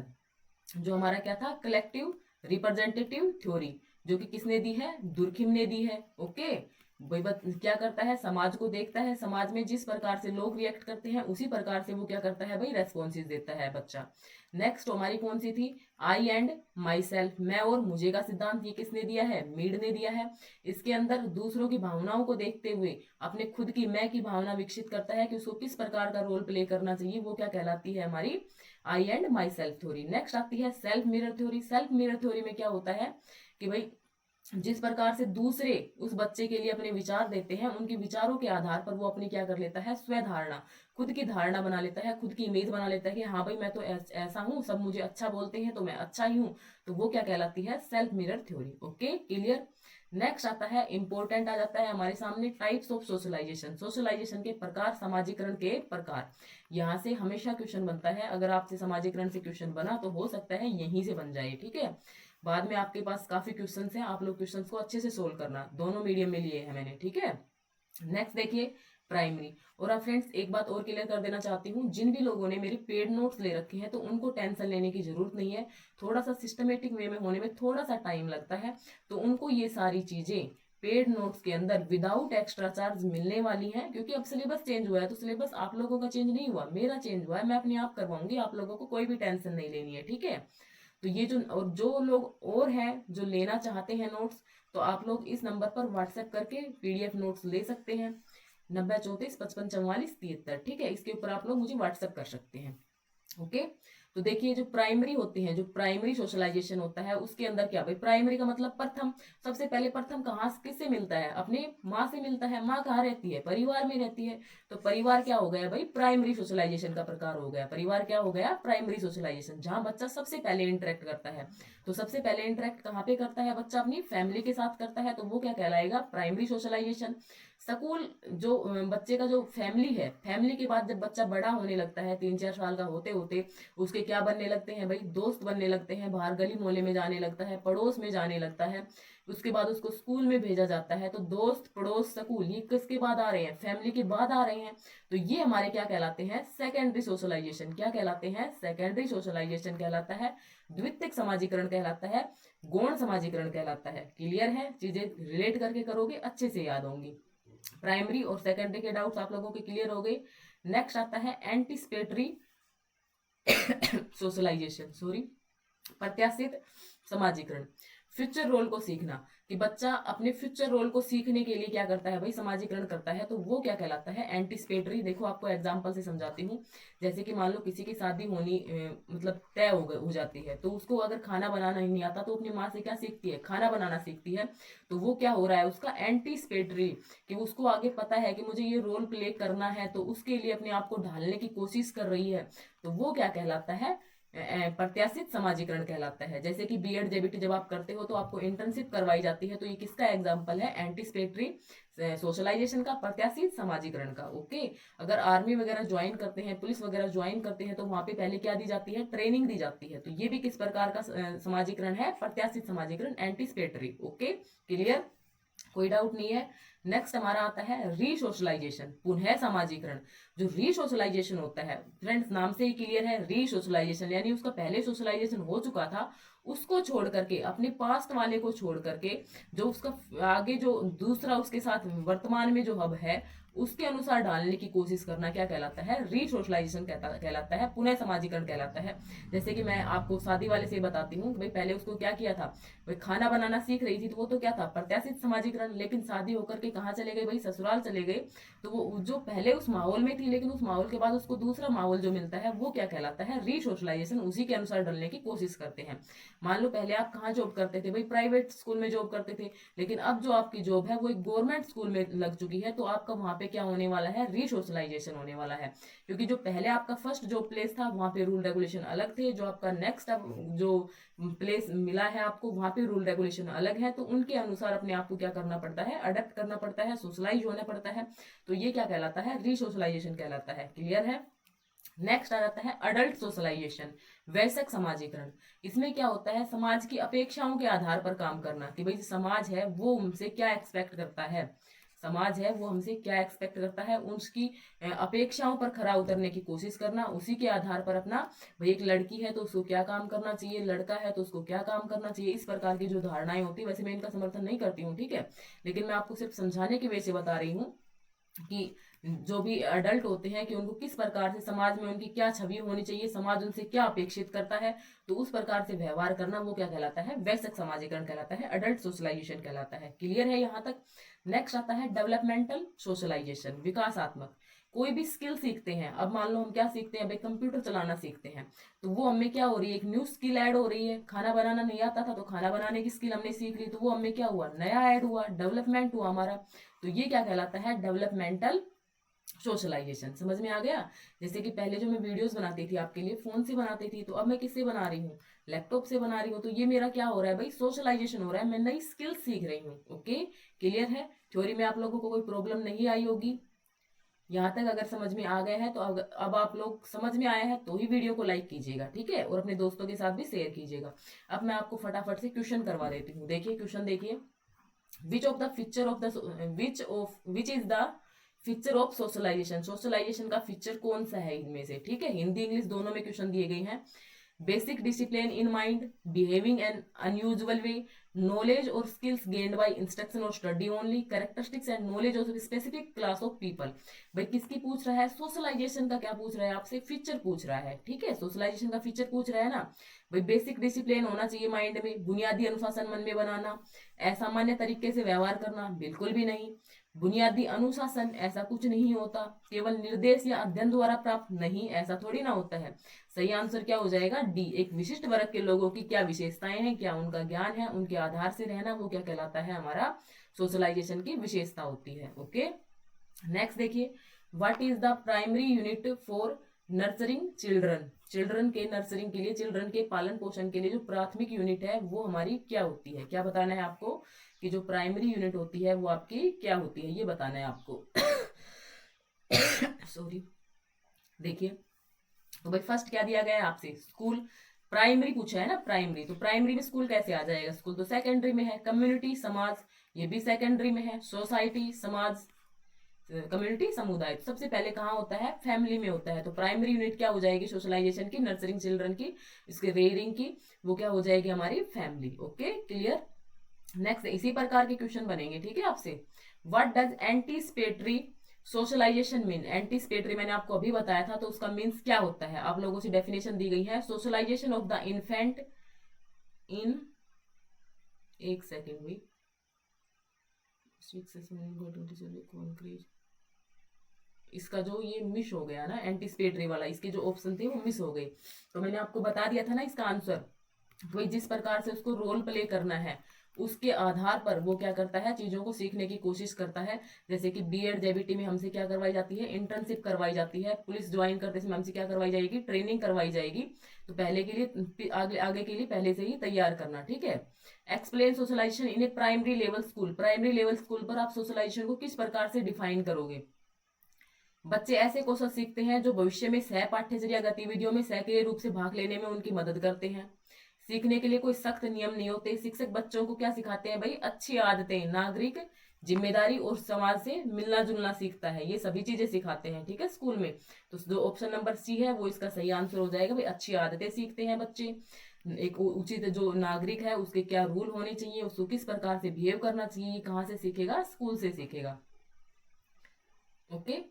जो हमारा क्या था, कलेक्टिव रिप्रेजेंटेटिव थ्योरी, जो कि किसने दी है, दुर्खिम ने दी है। ओके, भाई क्या करता है, समाज को देखता है, समाज में जिस प्रकार से लोग रिएक्ट करते हैं उसी प्रकार से वो क्या करता है भाई, रेस्पॉन्सेज देता है बच्चा। नेक्स्ट हमारी कौन सी थी, आई एंड माई सेल्फ, मैं और मुझे का सिद्धांत, ये किसने दिया है, मीड ने दिया है। इसके अंदर दूसरों की भावनाओं को देखते हुए अपने खुद की मैं की भावना विकसित करता है कि उसको किस प्रकार का रोल प्ले करना चाहिए, वो क्या कहलाती है हमारी I and my self theory. Next आती है self mirror theory. Self mirror theory में क्या होता है कि भाई जिस प्रकार से दूसरे उस बच्चे के लिए अपने विचार देते हैं, उनके विचारों के आधार पर वो अपनी क्या कर लेता है, स्व धारणा, खुद की धारणा बना लेता है, खुद की इमेज बना लेता है कि हाँ भाई मैं तो ऐसा हूँ, सब मुझे अच्छा बोलते हैं तो मैं अच्छा ही हूँ। तो वो क्या कहलाती है, self mirror theory. Okay, clear. Next आता है, इंपॉर्टेंट आ जाता है हमारे सामने, टाइप्स ऑफ सोशलाइजेशन। सोशलाइजेशन के प्रकार, समाजीकरण के प्रकार। यहाँ से हमेशा क्वेश्चन बनता है, अगर आपसे समाजीकरण से क्वेश्चन बना तो हो सकता है यहीं से बन जाए, ठीक है। बाद में आपके पास काफी क्वेश्चंस हैं, आप लोग क्वेश्चंस को अच्छे से सोल्व करना, दोनों मीडियम में लिए हैं मैंने, ठीक है। नेक्स्ट देखिए, प्राइमरी। और अब फ्रेंड्स एक बात और क्लियर कर देना चाहती हूँ, जिन भी लोगों ने मेरे पेड नोट्स ले रखे हैं तो उनको टेंशन लेने की जरूरत नहीं है, थोड़ा सा सिस्टमेटिक वे में होने में थोड़ा सा टाइम लगता है, तो उनको ये सारी चीजें पेड नोट्स के अंदर विदाउट एक्स्ट्रा चार्ज मिलने वाली हैं, क्योंकि अब सिलेबस चेंज हुआ है, तो सिलेबस आप लोगों का चेंज नहीं हुआ, मेरा चेंज हुआ है, मैं अपने आप करवाऊंगी, आप लोगों को कोई भी टेंशन नहीं लेनी है, ठीक है। तो ये जो और जो लोग और हैं जो लेना चाहते हैं नोट्स, तो आप लोग इस नंबर पर व्हाट्सएप करके पीडीएफ नोट्स ले सकते हैं, 9034554473, ठीक है। इसके ऊपर आप लोग मुझे व्हाट्सएप कर सकते हैं। ओके, तो देखिए जो प्राइमरी होते हैं, जो प्राइमरी सोशलाइजेशन होता है उसके अंदर क्या भाई, प्राइमरी का मतलब प्रथम, सबसे पहले प्रथम कहाँ किससे मिलता है, अपने माँ से मिलता है। माँ कहाँ रहती है, परिवार में रहती है, तो परिवार क्या हो गया भाई, प्राइमरी सोशलाइजेशन का प्रकार हो गया, परिवार क्या हो गया, प्राइमरी सोशलाइजेशन, जहाँ बच्चा सबसे पहले इंटरेक्ट करता है। तो सबसे पहले इंटरेक्ट कहाँ पे करता है बच्चा, अपनी फैमिली के साथ करता है, तो वो क्या कहलाएगा, प्राइमरी सोशलाइजेशन। स्कूल जो बच्चे का जो फैमिली है, फैमिली के बाद जब बच्चा बड़ा होने लगता है, 3-4 साल का होते होते उसके क्या बनने लगते हैं भाई, दोस्त बनने लगते हैं, बाहर गली मोहल्ले में जाने लगता है, पड़ोस में जाने लगता है, उसके बाद उसको स्कूल में भेजा जाता है। तो दोस्त, पड़ोस, स्कूल, ये किसके बाद आ रहे हैं, फैमिली के बाद आ रहे हैं। तो ये हमारे क्या कहलाते हैं, सेकेंडरी सोशलाइजेशन। क्या कहलाते हैं, सेकेंडरी सोशलाइजेशन कहलाता है, द्वितीयक समाजीकरण कहलाता है, गौण समाजीकरण कहलाता है। क्लियर है, चीजें रिलेट करके करोगे अच्छे से याद होंगी। प्राइमरी और सेकेंडरी के डाउट्स आप लोगों के क्लियर हो गए। नेक्स्ट आता है एंटीसिपेटरी सोशलाइजेशन, सॉरी, प्रत्याशित समाजीकरण। फ्यूचर रोल को सीखना, कि बच्चा अपने फ्यूचर रोल को सीखने के लिए क्या करता है भाई, समाजीकरण करता है, तो वो क्या कहलाता है, एंटीसिपेटरी। देखो आपको एग्जांपल से समझाती हूँ। जैसे कि मान लो किसी की शादी होनी मतलब तय हो जाती है, तो उसको अगर खाना बनाना ही नहीं आता तो अपनी माँ से क्या सीखती है, खाना बनाना सीखती है। तो वो क्या हो रहा है उसका, एंटीसिपेटरी, कि उसको आगे पता है कि मुझे ये रोल प्ले करना है, तो उसके लिए अपने आप को ढालने की कोशिश कर रही है। तो वो क्या कहलाता है, प्रत्याशित समाजीकरण कहलाता है। जैसे कि बीएड जेबीटी जब आप करते हो तो आपको इंटर्नशिप करवाई जाती है, तो ये किसका एग्जांपल है, एंटीसिपेटरी सोशलाइजेशन का, प्रत्याशित समाजीकरण का। ओके, अगर आर्मी वगैरह ज्वाइन करते हैं, पुलिस वगैरह ज्वाइन करते हैं, तो वहां पे पहले क्या दी जाती है, ट्रेनिंग दी जाती है। तो ये भी किस प्रकार का समाजीकरण है, प्रत्याशित समाजीकरण, एंटीसिपेटरी। ओके, क्लियर, कोई डाउट नहीं है। नेक्स्ट हमारा आता है रीसोशलाइजेशन, पुनः समाजीकरण। जो रीसोशलाइजेशन होता है फ्रेंड्स, नाम से ही क्लियर है, रीसोशलाइजेशन यानी उसका पहले सोशलाइजेशन हो चुका था उसको छोड़ करके, अपने पास्ट वाले को छोड़ करके, जो उसका आगे जो दूसरा उसके साथ वर्तमान में जो हब है उसके अनुसार डालने की कोशिश करना क्या कहलाता है, रीसोशलाइजेशन कहलाता है, पुनः समाजीकरण कहलाता है। जैसे कि मैं आपको शादी वाले से बताती हूँ, भाई पहले उसको क्या किया था, भाई खाना बनाना सीख रही थी, तो वो तो क्या था, प्रत्याशित समाजीकरण। लेकिन शादी होकर के कहाँ चले गए भाई, ससुराल चले गए, तो वो जो पहले उस माहौल में थी लेकिन उस माहौल के बाद उसको दूसरा माहौल जो मिलता है वो क्या कहलाता है, रीसोशलाइजेशन। उसी के अनुसार ढलने की कोशिश करते हैं। मान लो पहले आप कहाँ जॉब करते थे भाई, प्राइवेट स्कूल में जॉब करते थे, लेकिन अब जो आपकी जॉब है वो एक गवर्नमेंट स्कूल में लग चुकी है, तो आपका वहां पे क्या होने वाला है, रीसोशलाइजेशन होने वाला है। क्योंकि जो पहले आपका फर्स्ट जॉब प्लेस था वहां पे रूल रेगुलेशन अलग थे, जो आपका नेक्स्ट जो प्लेस मिला है आपको वहां पे रूल रेगुलेशन अलग है, तो उनके अनुसार अपने आप को क्या करना पड़ता है, अडेप्ट करना पड़ता है, सोशलाइज होना पड़ता है। तो ये क्या कहलाता है, रीसोशलाइजेशन कहलाता है। क्लियर है। नेक्स्ट आ जाता है अडल्ट सोशलाइजेशन, वयस्क समाजीकरण। इसमें क्या होता है, समाज की अपेक्षाओं के आधार पर काम करना, कि भाई समाज है वो हमसे क्या एक्सपेक्ट करता है, समाज है वो हमसे क्या एक्सपेक्ट करता है, उसकी अपेक्षाओं पर खरा उतरने की कोशिश करना, उसी के आधार पर अपना, भाई एक लड़की है तो उसको क्या काम करना चाहिए, लड़का है तो उसको क्या काम करना चाहिए, इस प्रकार की जो धारणाएं होती है, वैसे मैं इनका समर्थन नहीं करती हूँ, ठीक है, लेकिन मैं आपको सिर्फ समझाने की वजह से बता रही हूँ कि जो भी अडल्ट होते हैं कि उनको किस प्रकार से समाज में उनकी क्या छवि होनी चाहिए, समाज उनसे क्या अपेक्षित करता है, तो उस प्रकार से व्यवहार करना वो क्या कहलाता है, वयस्क समाजीकरण कहलाता है, अडल्ट सोशलाइजेशन कहलाता है। क्लियर है यहाँ तक। नेक्स्ट आता है डेवलपमेंटल सोशलाइजेशन, विकासात्मक। कोई भी स्किल सीखते हैं, अब मान लो हम क्या सीखते हैं भाई, कंप्यूटर चलाना सीखते हैं, तो वो हमें क्या हो रही है, एक न्यू स्किल ऐड हो रही है। खाना बनाना नहीं आता था तो खाना बनाने की स्किल हमने सीख ली, तो वो हमें क्या हुआ, नया ऐड हुआ, डेवलपमेंट हुआ हमारा। तो ये क्या कहलाता है, डेवलपमेंटल सोशलाइजेशन। समझ में आ गया। जैसे कि पहले जो मैं वीडियोस बनाती थी आपके लिए फोन से बनाती थी, तो अब मैं किससे बना रही हूँ, लैपटॉप से बना रही हूँ, तो ये मेरा क्या हो रहा है भाई, सोशलाइजेशन हो रहा है, मैं नई स्किल सीख रही हूँ। ओके, क्लियर है। थ्योरी में आप लोगों को कोई प्रॉब्लम नहीं आई होगी। यहाँ तक अगर समझ में आ गया है तो अब आप लोग समझ में आया है तो ही वीडियो को लाइक कीजिएगा, ठीक है, और अपने दोस्तों के साथ भी शेयर कीजिएगा। अब मैं आपको फटाफट से क्वेश्चन करवा देती हूँ। देखिए क्वेश्चन देखिए, which is the feature of socialisation, socialisation का फीचर कौन सा है इनमें से, ठीक है, हिंदी इंग्लिश दोनों में क्वेश्चन दिए गए हैं। Basic discipline in mind, behaving N unusual way, knowledge और स्किल्स गेन्ड बाय इंस्ट्रक्शन और study only, characteristics and knowledge of specific class of people. भाई किसकी पूछ रहा है, सोशलाइजेशन का क्या पूछ रहा है आपसे, फीचर पूछ रहा है, ठीक है, सोशलाइजेशन का फीचर पूछ रहा है ना। भाई बेसिक डिसिप्लिन होना चाहिए माइंड में, बुनियादी अनुशासन मन में बनाना, असामान्य तरीके से व्यवहार करना, बिल्कुल भी नहीं। बुनियादी अनुशासन ऐसा कुछ नहीं होता, केवल निर्देश या अध्ययन द्वारा प्राप्त, नहीं, ऐसा थोड़ी ना होता है। सही आंसर क्या हो जाएगा, डी। एक विशिष्ट वर्ग के लोगों की क्या विशेषताएं हैं, क्या उनका ज्ञान है, उनके आधार से रहना, वो क्या कहलाता है, हमारा सोशलाइजेशन की विशेषता होती है। ओके, नेक्स्ट देखिए, what is the primary unit for nursing children, children के नर्सरिंग के लिए, चिल्ड्रन के पालन पोषण के लिए जो प्राथमिक यूनिट है वो हमारी क्या होती है, क्या बताना है आपको, कि जो प्राइमरी यूनिट होती है वो आपकी क्या होती है, ये बताना है आपको। सॉरी। देखिए, तो भाई फर्स्ट क्या दिया गया है आपसे, स्कूल, प्राइमरी पूछा है ना, प्राइमरी, तो प्राइमरी में स्कूल कैसे आ जाएगा, स्कूल तो सेकेंडरी में है। कम्युनिटी समाज, ये भी सेकेंडरी में है। सोसाइटी समाज, कम्युनिटी समुदाय, तो सबसे पहले कहाँ होता है, फैमिली में होता है। तो प्राइमरी यूनिट क्या हो जाएगी सोशलाइजेशन की, नर्सरिंग चिल्ड्रन की, इसके रेयरिंग की, वो क्या हो जाएगी, हमारी फैमिली। Okay, clear. नेक्स्ट इसी प्रकार के क्वेश्चन बनेंगे, ठीक है, आपसे। What does anticipatory socialisation mean, anticipatory मैंने आपको अभी बताया था, तो उसका मीन्स क्या होता है, आप लोगों से डेफिनेशन दी गई है, सोशलाइजेशन ऑफ द इन्फेंट इन, एक सेकेंड भी, इसका जो ये मिस हो गया ना, एंटीसिपेटरी वाला, इसके जो ऑप्शन थे वो मिस हो गए, तो मैंने आपको बता दिया था ना इसका आंसर। तो जिस प्रकार से उसको रोल प्ले करना है उसके आधार पर वो क्या करता है, चीजों को सीखने की कोशिश करता है। जैसे कि बीएड जेबीटी में हमसे क्या करवाई जाती है, इंटर्नशिप करवाई जाती है। पुलिस ज्वाइन करते समय हमसे क्या करवाई जाएगी, ट्रेनिंग करवाई जाएगी। तो पहले के लिए, आगे आगे के लिए पहले से ही तैयार करना, ठीक है। Explain socialization in a primary level school, primary level school पर आप सोशलाइजेशन को किस प्रकार से डिफाइन करोगे। बच्चे ऐसे कौशल सीखते हैं जो भविष्य में सह पाठ्यचर्या गतिविधियों में सक्रिय रूप से भाग लेने में उनकी मदद करते हैं। सीखने के लिए कोई सख्त नियम नहीं होते। शिक्षक बच्चों को क्या सिखाते हैं भाई, अच्छी आदतें, नागरिक जिम्मेदारी और समाज से मिलना जुलना सीखता है, ये सभी चीजें सिखाते हैं, ठीक है, स्कूल में। तो जो ऑप्शन नंबर सी है वो इसका सही आंसर हो जाएगा भाई, अच्छी आदतें सीखते हैं बच्चे। एक उचित जो नागरिक है उसके क्या रूल होने चाहिए, उसको किस प्रकार से बिहेव करना चाहिए, कहाँ से सीखेगा, स्कूल से सीखेगा। ओके,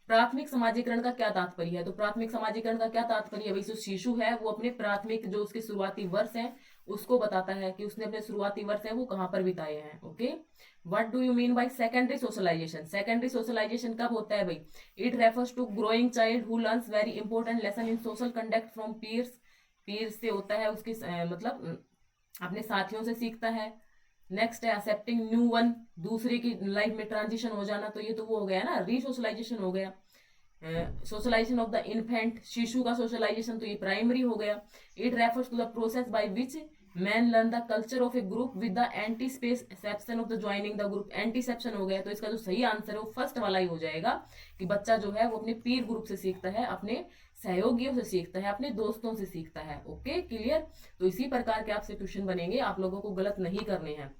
प्राथमिक समाजीकरण का क्या तात्पर्य है? तो प्राथमिक समाजीकरण का क्या तात्पर्य है भाई? जो शिशु है वो अपने प्राथमिक जो उसके शुरुआती वर्ष हैं उसको बताता है कि उसने अपने शुरुआती वर्ष है वो कहाँ पर बिताए हैं। Okay, what do you mean by secondary socialisation? Secondary socialisation कब होता है भाई? It refers to growing child who learns very important lesson in social conduct from peers. Peers से होता है उसके मतलब अपने साथियों से सीखता है। नेक्स्ट है एक्सेप्टिंग न्यू वन, दूसरे की लाइफ में ट्रांजिशन हो जाना, तो ये तो वो हो गया ना, रीसोशलाइजेशन हो गया। सोशलाइजेशन ऑफ द इन्फेंट, शिशु का सोशलाइजेशन तो ये प्राइमरी हो गया। It refers to the process by which man learn the culture of a group with the anticipation of the joining the group. Anticipation हो गया, तो इसका जो सही आंसर है वो फर्स्ट वाला ही हो जाएगा कि बच्चा जो है वो अपने पीर ग्रुप से सीखता है, अपने सहयोगियों से सीखता है, अपने दोस्तों से सीखता है। Okay, clear? तो इसी प्रकार के आपसे क्वेश्चन बनेंगे, आप लोगों को गलत नहीं करने हैं।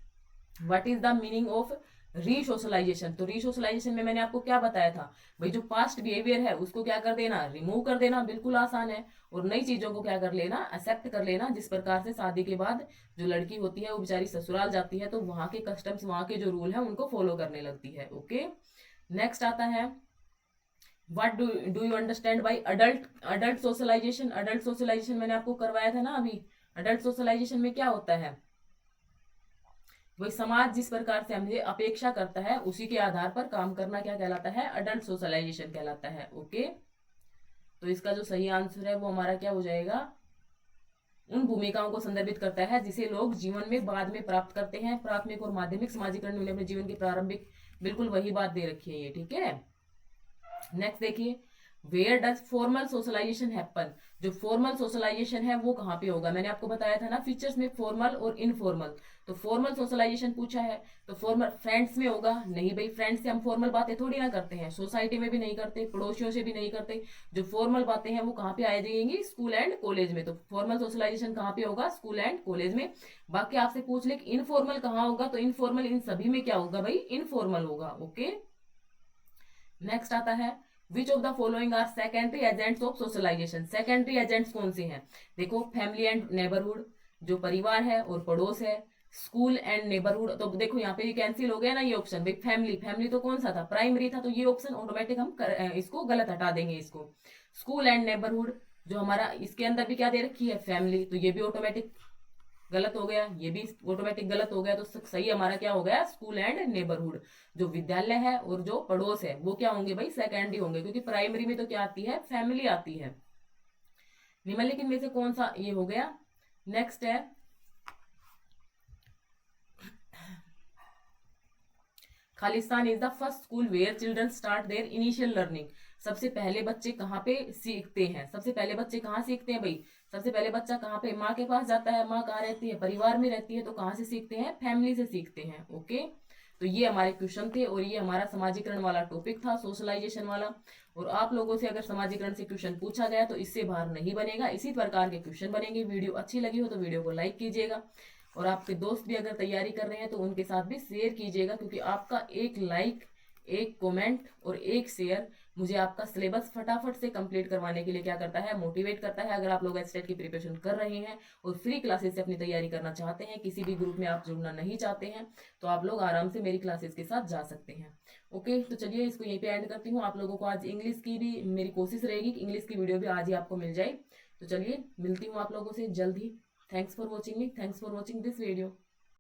What is the meaning of resocialization? तो रीसोशलाइजेशन में मैंने आपको क्या बताया था भाई? जो पास्ट बिहेवियर है उसको क्या कर देना, रिमूव कर देना, बिल्कुल आसान है। और नई चीजों को क्या कर लेना, एक्सेप्ट कर लेना। जिस प्रकार से शादी के बाद जो लड़की होती है वो बेचारी ससुराल जाती है तो वहां के कस्टम्स, वहां के जो रूल है उनको फॉलो करने लगती है। ओके, नेक्स्ट आता है what do you understand by adult socialisation? Adult socialisation मैंने आपको करवाया था ना अभी। अडल्ट सोशलाइजेशन में क्या होता है वही? समाज जिस प्रकार से हमसे अपेक्षा करता है उसी के आधार पर काम करना क्या कहलाता है? अडल्ट सोशलाइजेशन कहलाता है। ओके, तो इसका जो सही आंसर है वो हमारा क्या हो जाएगा? उन भूमिकाओं को संदर्भित करता है जिसे लोग जीवन में बाद में प्राप्त करते हैं। प्राथमिक और माध्यमिक समाजीकरण में अपने जीवन के प्रारंभिक, बिल्कुल वही बात दे रखी है ये, ठीक है। नेक्स्ट देखिए, where does formal socialisation happen? जो फॉर्मल सोशलाइजेशन है वो कहाँ पे होगा? मैंने आपको बताया था ना फीचर्स में, फॉर्मल और इनफॉर्मल। तो फॉर्मल सोशलाइजेशन पूछा है तो फॉर्मल फ्रेंड्स में होगा? नहीं भाई, फ्रेंड्स से हम फॉर्मल बातें थोड़ी ना करते हैं, सोसाइटी में भी नहीं करते, पड़ोसियों से भी नहीं करते। जो फॉर्मल बातें हैं वो कहाँ पे आ जाएंगी? स्कूल एंड कॉलेज में। तो फॉर्मल सोशलाइजेशन कहाँ पे होगा? स्कूल एंड कॉलेज में। बाकी आपसे पूछ ले इनफॉर्मल कहाँ होगा, तो इनफॉर्मल इन सभी में क्या होगा भाई? इनफॉर्मल होगा। ओके, नेक्स्ट आता है which of the following are secondary agents of socialisation? Secondary agents कौन से हैं? देखो, फैमिली एंड नेबरहुड, जो परिवार है और पड़ोस है। स्कूल एंड नेबरहुड, तो देखो यहाँ पे ये कैंसिल हो गया ना ये ऑप्शन भाई। फैमिली, फैमिली तो कौन सा था? प्राइमरी था, तो ये ऑप्शन ऑटोमेटिक हम इसको गलत हटा देंगे इसको। स्कूल एंड नेबरहुड, जो हमारा इसके अंदर भी क्या दे रखी है? फैमिली, तो ये भी ऑटोमेटिक गलत हो गया, ये भी ऑटोमेटिक गलत हो गया। तो सही हमारा क्या हो गया? School and neighbourhood. जो विद्यालय है और जो पड़ोस है वो क्या होंगे भाई? सेकेंडरी होंगे, क्योंकि प्राइमरी में तो क्या आती है? फैमिली आती है। निम्नलिखित में से कौन सा ये हो गया? नेक्स्ट है Khalistan is the first school where children start their initial learning. सबसे पहले बच्चे कहाँ पे सीखते हैं? सबसे पहले बच्चे कहाँ सीखते हैं भाई? सबसे पहले बच्चा कहाँ पे? माँ के पास जाता है। माँ कहाँ रहती है? परिवार में रहती है। तो कहाँ से सीखते हैं? फैमिली से सीखते हैं। ओके, तो ये हमारे क्वेश्चन थे और ये हमारा समाजीकरण वाला टॉपिक था, सोशलाइजेशन वाला। और आप लोगों से अगर समाजीकरण से क्वेश्चन पूछा गया तो इससे बाहर नहीं बनेगा, इसी प्रकार के क्वेश्चन बनेंगे। वीडियो अच्छी लगी हो तो वीडियो को लाइक कीजिएगा, और आपके दोस्त भी अगर तैयारी कर रहे हैं तो उनके साथ भी शेयर कीजिएगा, क्योंकि आपका एक लाइक, एक कमेंट और एक शेयर मुझे आपका सिलेबस फटाफट से कंप्लीट करवाने के लिए क्या करता है? मोटिवेट करता है। अगर आप लोग एचटेट की प्रिपरेशन कर रहे हैं और फ्री क्लासेस से अपनी तैयारी करना चाहते हैं, किसी भी ग्रुप में आप जुड़ना नहीं चाहते हैं, तो आप लोग आराम से मेरी क्लासेस के साथ जा सकते हैं। ओके, तो चलिए इसको यहीं पे एंड करती हूँ। आप लोगों को आज इंग्लिश की भी मेरी कोशिश रहेगी कि इंग्लिश की वीडियो भी आज ही आपको मिल जाए। तो चलिए मिलती हूँ आप लोगों से जल्द ही। Thanks for watching me, thanks for watching this video.